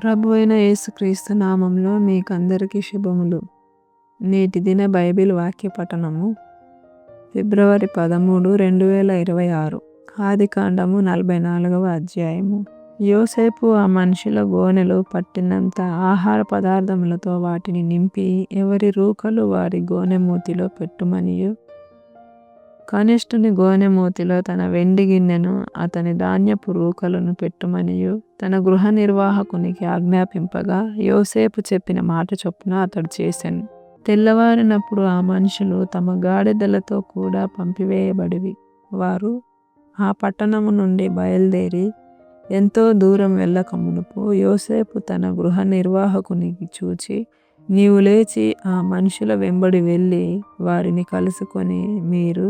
ప్రభువైన యేసుక్రీస్తు నామంలో మీకందరికీ శుభములు. నేటి దిన బైబిల్ వాక్య పఠనము ఫిబ్రవరి 13, 2026. ఆదికాండము 44వ అధ్యాయము. యోసేపు ఆ మనుషుల గోనెలు పట్టినంత ఆహార పదార్థములతో వాటిని నింపి ఎవరి రూకలు వారి గోనె మూతిలో పెట్టుమనియు, కనిష్ఠుని గోనె మూతిలో తన వెండి గిన్నెను అతని ధాన్యపు రూకలను పెట్టుమనియు తన గృహ నిర్వాహకునికి ఆజ్ఞాపింపగా, యోసేపు చెప్పిన మాట చొప్పున అతడు చేసెను. తెల్లవారినప్పుడు ఆ మనుషులు తమ గాడిదలతో కూడా పంపివేయబడిరి. వారు ఆ పట్టణము నుండి బయలుదేరి ఎంతో దూరం వెళ్ళక మునుపు యోసేపు తన గృహ నిర్వాహకునికి చూచి, నీవు లేచి ఆ మనుషుల వెంబడి వెళ్ళి వారిని కలుసుకొని, మీరు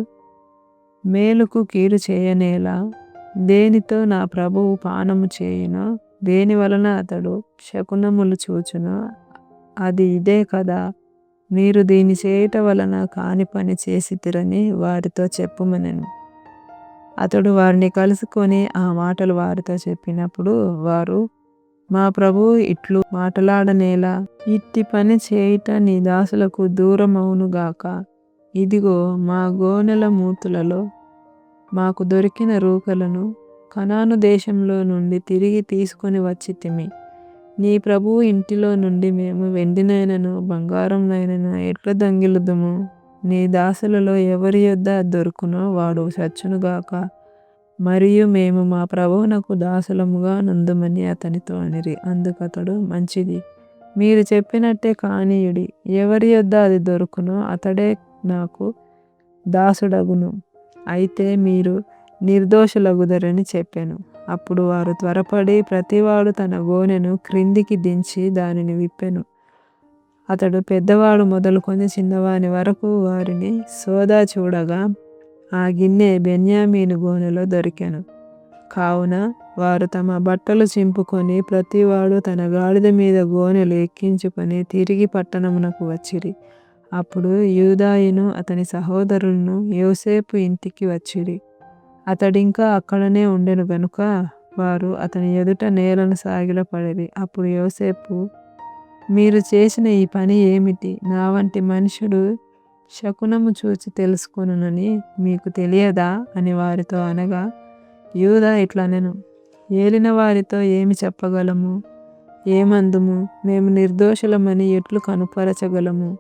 మేలుకు కీడు చేయనేలా, దేనితో నా ప్రభువు పానము చేయునో, దేని వలన అతడు శకునములు చూచునో అది ఇదే కదా, మీరు దీని చేయుట వలన కాని పని చేసితిరని వారితో చెప్పుమనెను. అతడు వారిని కలుసుకొని ఆ మాటలు వారితో చెప్పినప్పుడు వారు, మా ప్రభువు ఇట్లు మాటలాడనేలా, ఇట్టి పని చేయుట నీ దాసులకు దూరమవునుగాక. ఇదిగో మా గోనెల మూతులలో మాకు దొరికిన రూకలను కనాను దేశంలో నుండి తిరిగి తీసుకొని వచ్చితిమి. నీ ప్రభువు ఇంటిలో నుండి మేము వెండినైనను బంగారంనైనను ఎట్లా దొంగిలుదుము? నీ దాసులలో ఎవరి యొద్ద దొరుకునో వాడు చచ్చునుగాక. మరియు మేము మా ప్రభువునకు దాసులముగా నుందుమని అతనితో అనిరి. అందుకతడు, మంచిది, మీరు చెప్పినట్టే కానీయుడి. ఎవరి యొద్ద అది దొరుకునో అతడే నాకు దాసుడగును. అయితే మీరు నిర్దోషులగుదరని చెప్పెను. అప్పుడు వారు త్వరపడి ప్రతివాడు తన గోనెను క్రిందికి దించి దానిని విప్పెను. అతడు పెద్దవాడు మొదలుకొని చిన్నవాని వరకు వారిని సోదా చూడగా ఆ గిన్నె బెన్యామీను గోనెలో దొరికెను. కావున వారు తమ బట్టలు చింపుకొని ప్రతివాడు తన గాడిద మీద గోనెలు ఎక్కించుకొని తిరిగి పట్టణమునకు వచ్చిరి. అప్పుడు యూదాయును అతని సహోదరులను యోసేపు ఇంటికి వచ్చిరి. అతడింకా అక్కడనే ఉండెను గనుక వారు అతని ఎదుట నేలను సాగిలపడిరి. అప్పుడు యోసేపు, మీరు చేసిన ఈ పని ఏమిటి? నా వంటి మనుషుడు శకునము చూచి తెలుసుకొనునని మీకు తెలియదా అని వారితో అనగా, యూదా ఇట్లనెను, ఏలిన వారితో ఏమి చెప్పగలము? ఏమందుము? మేము నిర్దోషులమని ఎట్లు కనుపరచగలము?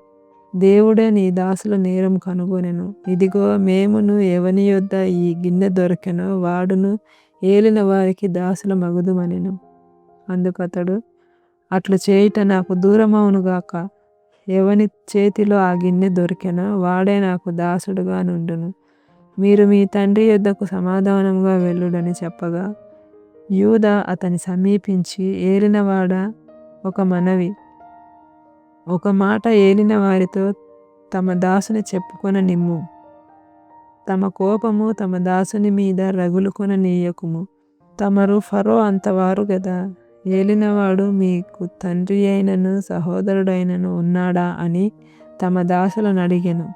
దేవుడే నీ దాసుల నేరం కనుగొనెను. ఇదిగో మేమును ఎవని యొద్ద ఈ గిన్నె దొరికెనో వాడును ఏలిన వారికి దాసుల మగుదుమనెను. అందుకతడు, అట్లు చేయుట నాకు దూరమవునుగాక. ఎవని చేతిలో ఆ గిన్నె దొరికెనో వాడే నాకు దాసుడుగా నుండును. మీరు మీ తండ్రి యొద్దకు సమాధానముగా వెళ్ళుడని చెప్పగా, యూదా అతని సమీపించి, ఏలినవాడా, ఒక మాట ఏలిన వారితో తమ దాసుని చెప్పుకొననిమ్ము. తమ కోపము తమ దాసుని మీద రగులుకొననీయకుము. తమరు ఫరో అంతవారు గదా. ఏలినవాడు మీకు తండ్రి అయినను సహోదరుడైనను ఉన్నాడా అని తమ దాసులను అడిగెను.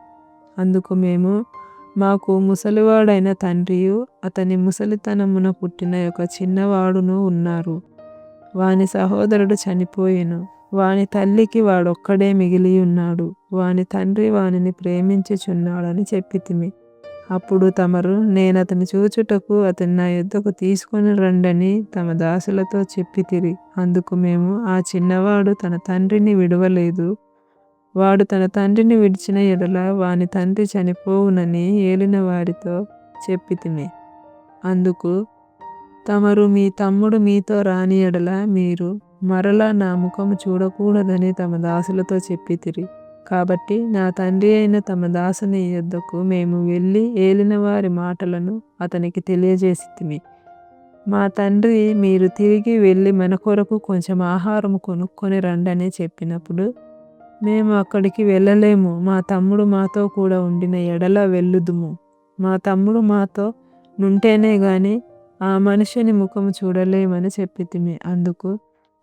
అందుకు మేము, మాకు ముసలివాడైన తండ్రియు అతని ముసలితనమున పుట్టిన ఒక చిన్నవాడును ఉన్నారు. వాని సహోదరుడు చనిపోయెను. వాని తల్లికి వాడొక్కడే మిగిలి ఉన్నాడు. వాని తండ్రి వానిని ప్రేమించుచున్నాడని చెప్పితిమి. అప్పుడు తమరు, నేనతని చూచుటకు అతని నా యొద్దకు తీసుకొని రండని తమ దాసులతో చెప్పితిరి. అందుకు మేము, ఆ చిన్నవాడు తన తండ్రిని విడువలేదు. వాడు తన తండ్రిని విడిచిన ఎడల వాని తండ్రి చనిపోవునని ఏలిన వారితో చెప్పితిమి. అందుకు తమరు, మీ తమ్ముడు మీతో రాని ఎడల మీరు మరలా నా ముఖము చూడకూడదని తమ దాసులతో చెప్పితిరి. కాబట్టి నా తండ్రి అయిన తమ దాసుని యొద్దకు మేము వెళ్ళి ఏలిన వారి మాటలను అతనికి తెలియజేసితిమి. మా తండ్రి, మీరు తిరిగి వెళ్ళి మన కొరకు కొంచెం ఆహారము కొనుక్కొని రండని చెప్పినప్పుడు, మేము అక్కడికి వెళ్ళలేము. మా తమ్ముడు మాతో కూడా ఉండిన ఎడల వెళ్ళుదుము. మా తమ్ముడు మాతో నుంటేనే గాని ఆ మనుషుని ముఖము చూడలేమని చెప్పితిమి. అందుకు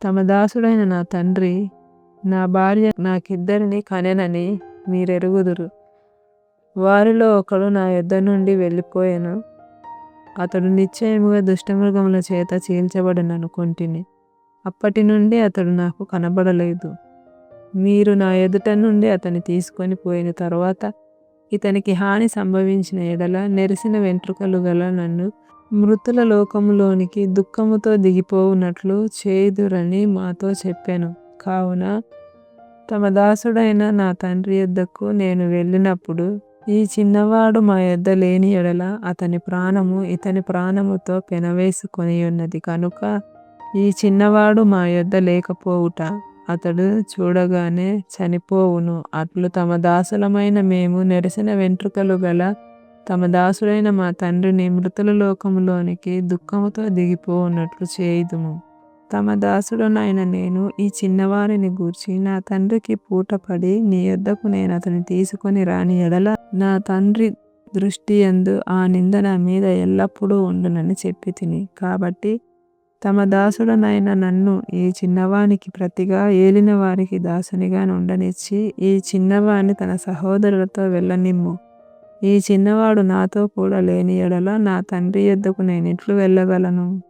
తమ దాసుడైన నా తండ్రి, నా భార్య నాకిద్దరిని కనెనని మీరెరుగుదురు. వారిలో ఒకడు నా యొద్ద నుండి వెళ్ళిపోయెను. అతడు నిశ్చయముగా దుష్టమృగముల చేత చీల్చబడెననుకొంటిని. అప్పటి నుండి అతడు నాకు కనబడలేదు. మీరు నా ఎదుట నుండి అతన్ని తీసుకొని పోయిన తరువాత ఇతనికి హాని సంభవించిన ఎడల నెరిసిన వెంట్రుకలు గల నన్ను మృతుల లోకములోనికి దుఃఖముతో దిగిపోవునట్లు చేయుదురని మాతో చెప్పాను. కావున తమ దాసుడైన నా తండ్రి యొద్దకు నేను వెళ్ళినప్పుడు ఈ చిన్నవాడు మా యొద్ద లేని ఎడల అతని ప్రాణము ఇతని ప్రాణముతో పెనవేసుకొని ఉన్నది కనుక ఈ చిన్నవాడు మా యొద్ద లేకపోవుట అతడు చూడగానే చనిపోవును. అట్లు తమ దాసులమైన మేము నెరిసిన వెంట్రుకలు గల తమ దాసుడైన మా తండ్రిని మృతుల లోకములోనికి దుఃఖముతో దిగిపోవునట్లు చేయుదుము. తమ దాసుడనైన నేను ఈ చిన్నవారిని గూర్చి నా తండ్రికి పూటపడి నీ యొద్దకు నేను అతన్ని తీసుకొని రాని ఎడల నా తండ్రి దృష్టి యందు ఆ నింద నా మీద ఎల్లప్పుడూ ఉండునని చెప్పి తిని. కాబట్టి తమ దాసుడనైన నన్ను ఈ చిన్నవానికి ప్రతిగా ఏలిన వారికి దాసునిగా ఉండనిచ్చి ఈ చిన్నవాణ్ణి తన సహోదరులతో వెళ్ళనిమ్ము. ఈ చిన్నవాడు నాతో కూడా లేని ఎడల నా తండ్రి యొద్దకు నేనెట్లు వెళ్ళగలను?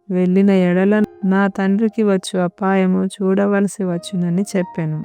వెళ్ళిన ఎడల నా తండ్రికి వచ్చు అపాయము చూడవలసి వచ్చునని చెప్పాను.